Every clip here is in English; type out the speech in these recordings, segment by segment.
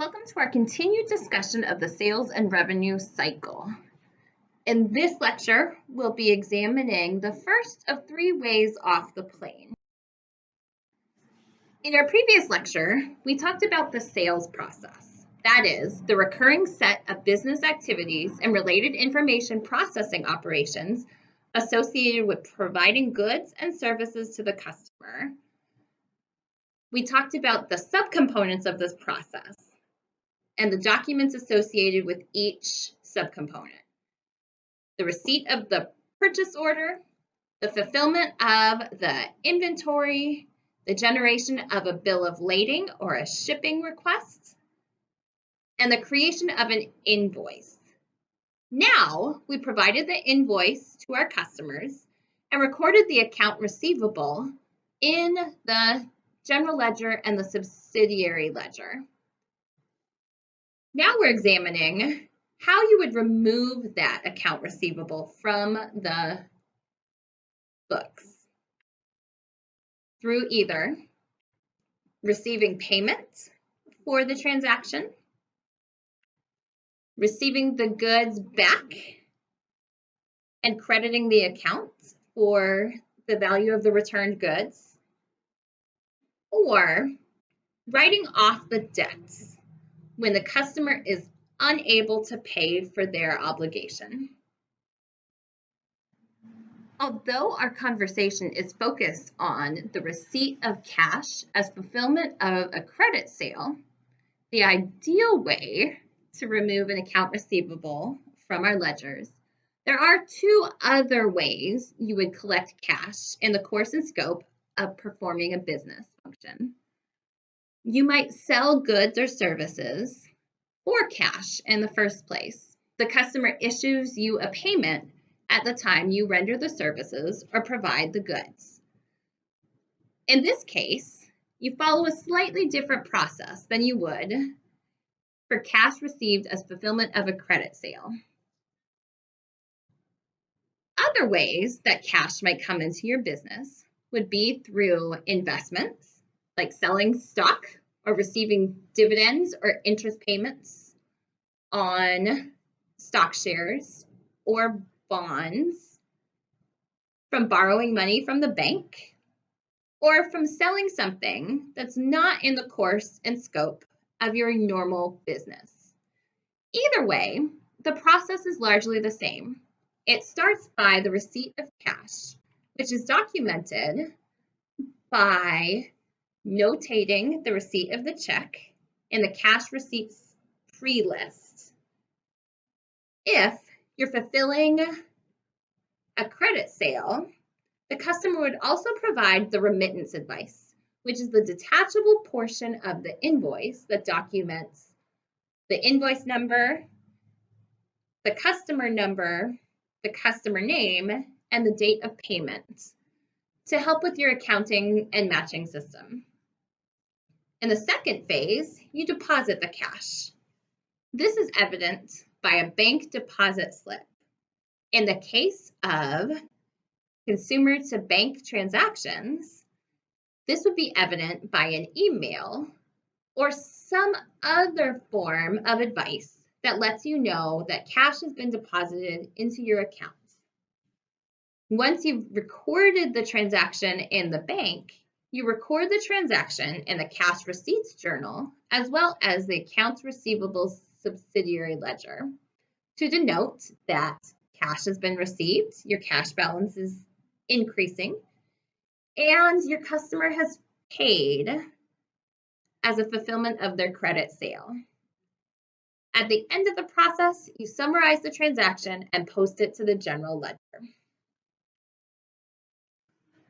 Welcome to our continued discussion of the sales and revenue cycle. In this lecture, we'll be examining the first of three ways off the plane. In our previous lecture, we talked about the sales process. That is, the recurring set of business activities and related information processing operations associated with providing goods and services to the customer. We talked about the subcomponents of this process and the documents associated with each subcomponent. The receipt of the purchase order, the fulfillment of the inventory, the generation of a bill of lading or a shipping request, and the creation of an invoice. Now, we provided the invoice to our customers and recorded the account receivable in the general ledger and the subsidiary ledger. Now we're examining how you would remove that account receivable from the books through either receiving payment for the transaction, receiving the goods back and crediting the account for the value of the returned goods, or writing off the debts when the customer is unable to pay for their obligation. Although our conversation is focused on the receipt of cash as fulfillment of a credit sale, the ideal way to remove an account receivable from our ledgers, there are two other ways you would collect cash in the course and scope of performing a business function. You might sell goods or services for cash in the first place. The customer issues you a payment at the time you render the services or provide the goods. In this case, you follow a slightly different process than you would for cash received as fulfillment of a credit sale. Other ways that cash might come into your business would be through investments, like selling stock or receiving dividends or interest payments on stock shares or bonds, from borrowing money from the bank, or from selling something that's not in the course and scope of your normal business. Either way, the process is largely the same. It starts by the receipt of cash, which is documented by notating the receipt of the check in the cash receipts pre-list. If you're fulfilling a credit sale, the customer would also provide the remittance advice, which is the detachable portion of the invoice that documents the invoice number, the customer number, the customer name, and the date of payment to help with your accounting and matching system. In the second phase, you deposit the cash. This is evident by a bank deposit slip. In the case of consumer to bank transactions, this would be evident by an email or some other form of advice that lets you know that cash has been deposited into your account. Once you've recorded the transaction in the bank, you record the transaction in the cash receipts journal as well as the accounts receivable subsidiary ledger to denote that cash has been received, your cash balance is increasing, and your customer has paid as a fulfillment of their credit sale. At the end of the process, you summarize the transaction and post it to the general ledger.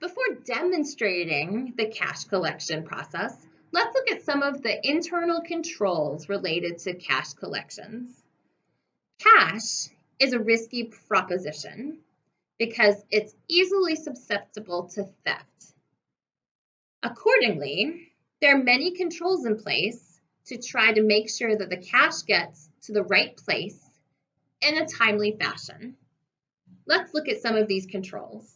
Before demonstrating the cash collection process, let's look at some of the internal controls related to cash collections. Cash is a risky proposition because it's easily susceptible to theft. Accordingly, there are many controls in place to try to make sure that the cash gets to the right place in a timely fashion. Let's look at some of these controls.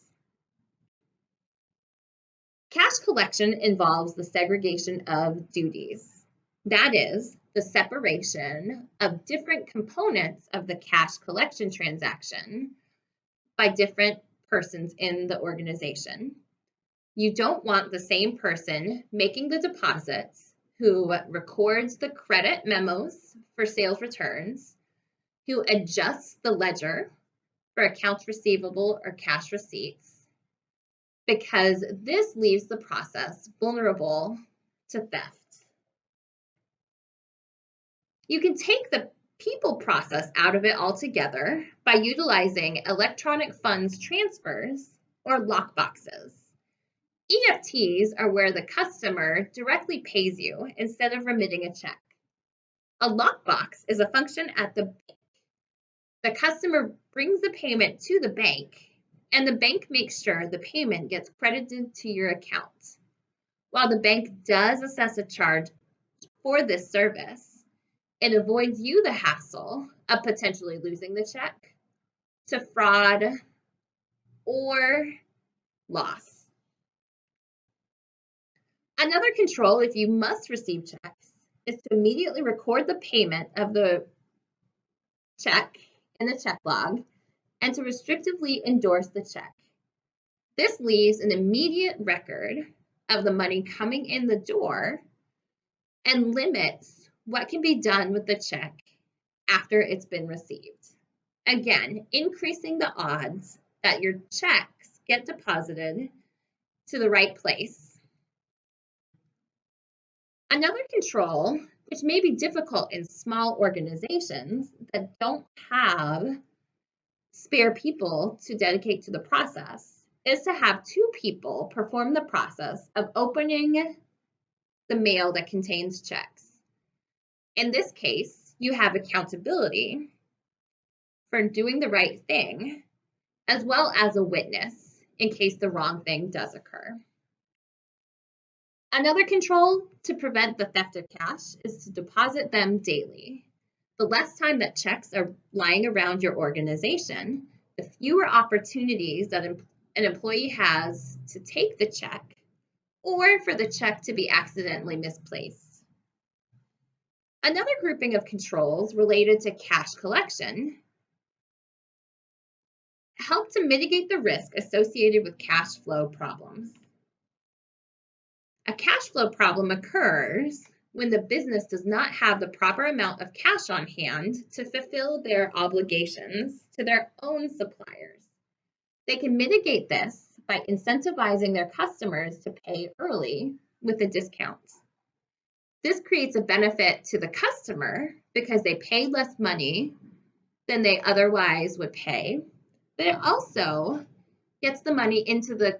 Cash collection involves the segregation of duties. That is the separation of different components of the cash collection transaction by different persons in the organization. You don't want the same person making the deposits who records the credit memos for sales returns, who adjusts the ledger for accounts receivable or cash receipts, because this leaves the process vulnerable to theft. You can take the people process out of it altogether by utilizing electronic funds transfers or lockboxes. EFTs are where the customer directly pays you instead of remitting a check. A lockbox is a function at the bank. The customer brings the payment to the bank, and the bank makes sure the payment gets credited to your account. While the bank does assess a charge for this service, it avoids you the hassle of potentially losing the check to fraud or loss. Another control, if you must receive checks, is to immediately record the payment of the check in the check log and to restrictively endorse the check. This leaves an immediate record of the money coming in the door and limits what can be done with the check after it's been received. Again, increasing the odds that your checks get deposited to the right place. Another control, which may be difficult in small organizations that don't have spare people to dedicate to the process, is to have two people perform the process of opening the mail that contains checks. In this case, you have accountability for doing the right thing, as well as a witness in case the wrong thing does occur. Another control to prevent the theft of cash is to deposit them daily. The less time that checks are lying around your organization, the fewer opportunities that an employee has to take the check or for the check to be accidentally misplaced. Another grouping of controls related to cash collection help to mitigate the risk associated with cash flow problems. A cash flow problem occurs when the business does not have the proper amount of cash on hand to fulfill their obligations to their own suppliers. They can mitigate this by incentivizing their customers to pay early with a discount. This creates a benefit to the customer because they pay less money than they otherwise would pay, but it also gets the money into the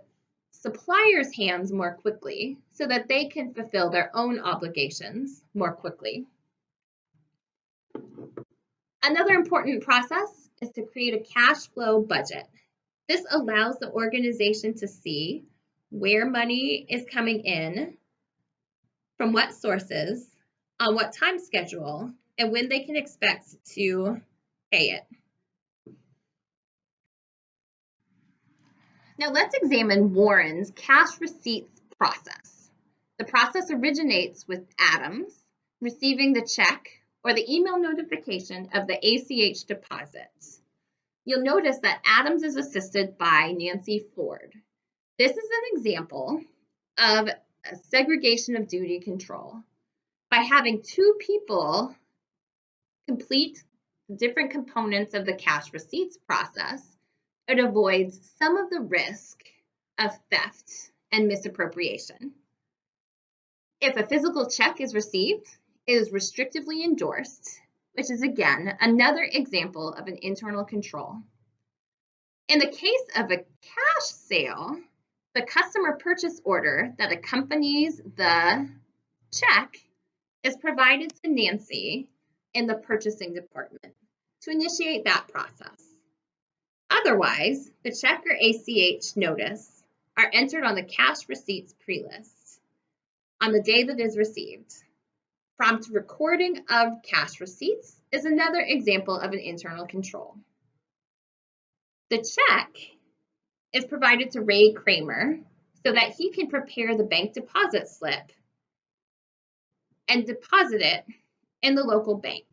suppliers' hands more quickly so that they can fulfill their own obligations more quickly. Another important process is to create a cash flow budget. This allows the organization to see where money is coming in, from what sources, on what time schedule, and when they can expect to pay it. Now let's examine Warren's cash receipts process. The process originates with Adams receiving the check or the email notification of the ACH deposit. You'll notice that Adams is assisted by Nancy Ford. This is an example of a segregation of duty control. By having two people complete different components of the cash receipts process, it avoids some of the risk of theft and misappropriation. If a physical check is received, it is restrictively endorsed, which is again another example of an internal control. In the case of a cash sale, the customer purchase order that accompanies the check is provided to Nancy in the purchasing department to initiate that process. Otherwise, the check or ACH notice are entered on the cash receipts pre-list on the day that is received. Prompt recording of cash receipts is another example of an internal control. The check is provided to Ray Kramer so that he can prepare the bank deposit slip and deposit it in the local bank.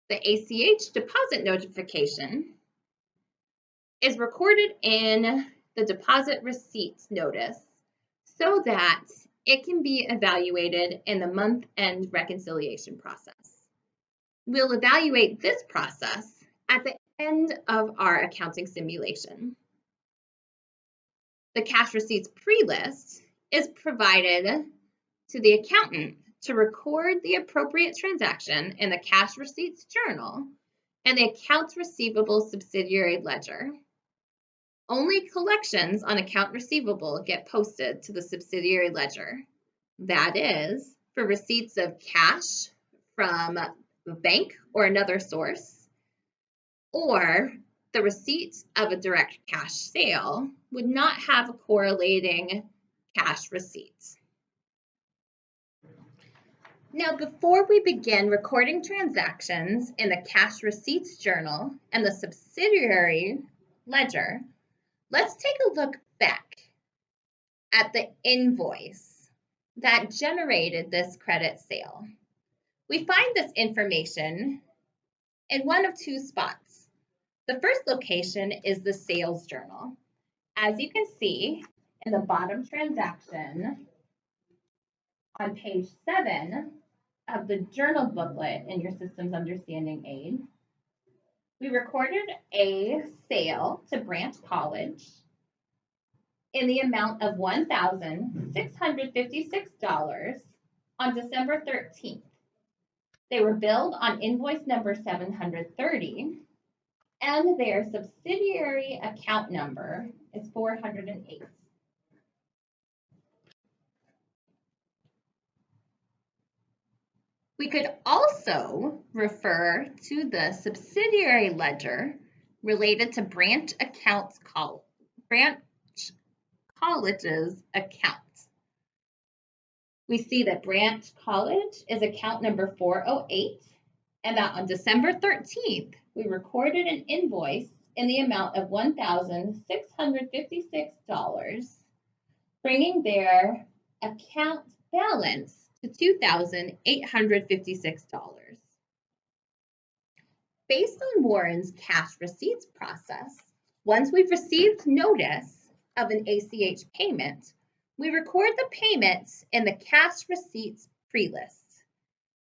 The ACH deposit notification is recorded in the deposit receipts notice so that it can be evaluated in the month-end reconciliation process. We'll evaluate this process at the end of our accounting simulation. The cash receipts pre-list is provided to the accountant to record the appropriate transaction in the cash receipts journal and the accounts receivable subsidiary ledger. Only collections on account receivable get posted to the subsidiary ledger. That is, for receipts of cash from a bank or another source, or the receipt of a direct cash sale would not have a correlating cash receipt. Now, before we begin recording transactions in the cash receipts journal and the subsidiary ledger, let's take a look back at the invoice that generated this credit sale. We find this information in one of two spots. The first location is the sales journal. As you can see in the bottom transaction on page 7 of the journal booklet in your Systems Understanding Aid, we recorded a sale to Branch College in the amount of $1,656 on December 13th. They were billed on invoice number 730, and their subsidiary account number is 408. We could also refer to the subsidiary ledger related to Branch College's accounts. We see that Branch College is account number 408, and that on December 13th, we recorded an invoice in the amount of $1,656, bringing their account balance to $2,856. Based on Warren's cash receipts process, once we've received notice of an ACH payment, we record the payments in the cash receipts pre-list.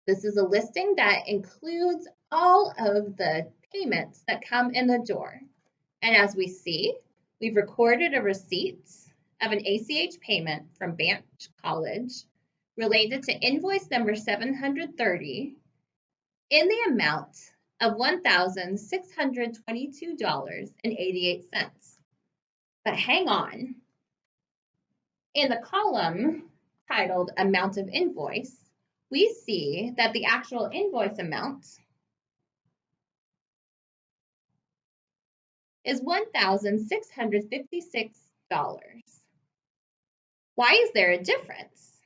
This is a listing that includes all of the payments that come in the door. And as we see, we've recorded a receipt of an ACH payment from Branch College related to invoice number 730 in the amount of $1,622.88. But hang on. In the column titled Amount of Invoice, we see that the actual invoice amount is $1,656. Why is there a difference?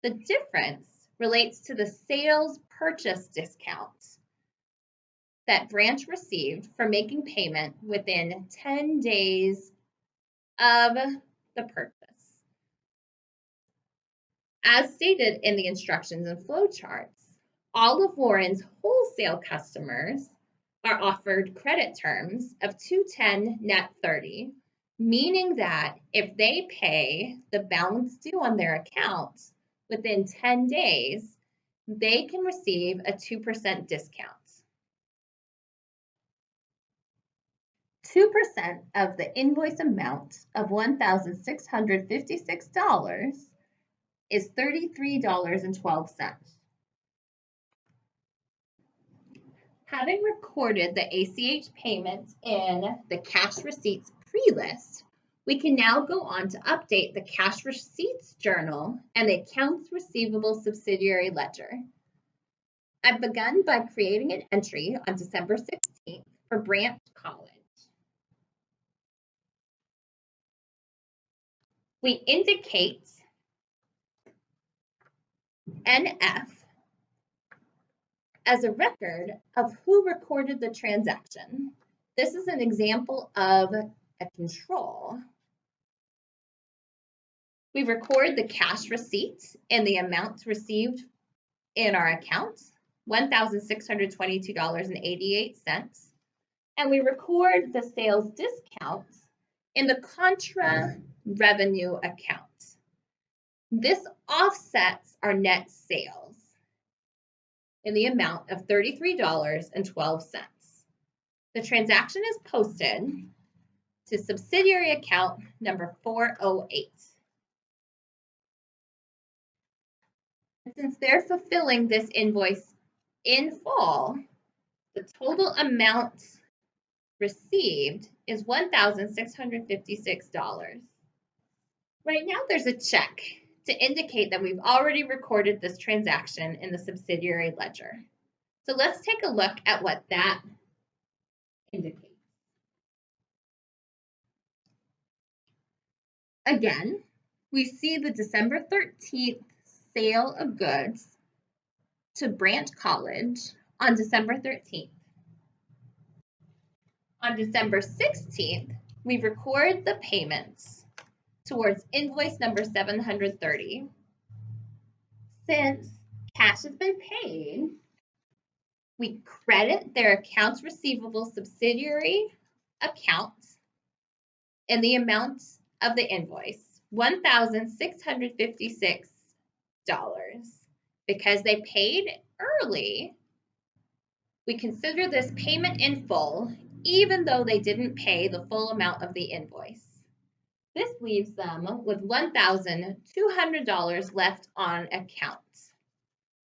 The difference relates to the sales purchase discount that Branch received for making payment within 10 days of the purchase. As stated in the instructions and flowcharts, all of Warren's wholesale customers are offered credit terms of 210 net 30, meaning that if they pay the balance due on their account within 10 days, they can receive a 2% discount. 2% of the invoice amount of $1,656 is $33.12. Having recorded the ACH payments in the cash receipts pre-list, we can now go on to update the cash receipts journal and the accounts receivable subsidiary ledger. I've begun by creating an entry on December 16th for Branch College. We indicate NF as a record of who recorded the transaction. This is an example of a control We record the cash receipt and the amount received in our account, $1,622.88. And we record the sales discount in the contra revenue account. This offsets our net sales in the amount of $33.12. The transaction is posted to subsidiary account number 408. And since they're fulfilling this invoice in full, the total amount received is $1,656. Right now, there's a check to indicate that we've already recorded this transaction in the subsidiary ledger. So let's take a look at what that indicates. Again, we see the December 13th sale of goods to Branch College on December 13th. On December 16th, we record the payments towards invoice number 730. Since cash has been paid, we credit their accounts receivable subsidiary account in the amount of the invoice, $1,656. Because they paid early, we consider this payment in full, even though they didn't pay the full amount of the invoice. This leaves them with $1,200 left on account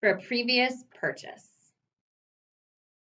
for a previous purchase.